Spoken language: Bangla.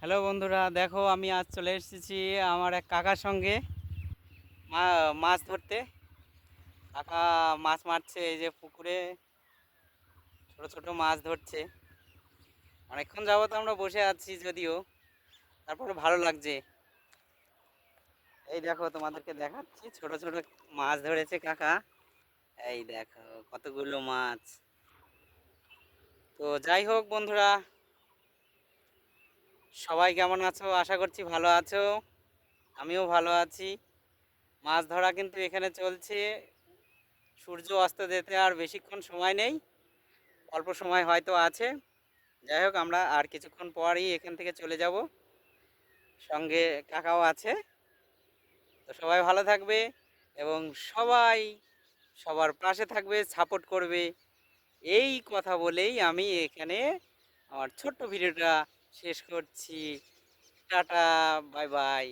হ্যালো বন্ধুরা, দেখো আমি আজ চলে এসেছি আমার এক কাকার সঙ্গে মাছ ধরতে। কাকা মাছ মারছে, এই যে পুকুরে ছোট ছোট মাছ ধরছে। অনেকক্ষণ যাবত আমরা বসে আছি, যদিও তারপরে ভালো লাগছে। এই দেখো, তোমাদেরকে দেখাচ্ছি, ছোট ছোট মাছ ধরেছে কাকা। এই দেখো কতগুলো মাছ। তো যাই হোক বন্ধুরা, সবাই কেমন আছো? আশা করছি ভালো আছো। আমিও ভালো আছি। মাছ ধরা কিন্তু এখানে চলছে। সূর্য অস্ত যেতে আর বেশিক্ষণ সময় নেই, অল্প সময় হয়তো আছে। যাই হোক, আমরা আর কিছুক্ষণ পরই এখান থেকে চলে যাব। সঙ্গে কাকাও আছে। তো সবাই ভালো থাকবে এবং সবাই সবার পাশে থাকবে, সাপোর্ট করবে। এই কথা বলেই আমি এখানে আমার ছোট্ট ভিডিওটা শেষ করছি। Tata, bye bye.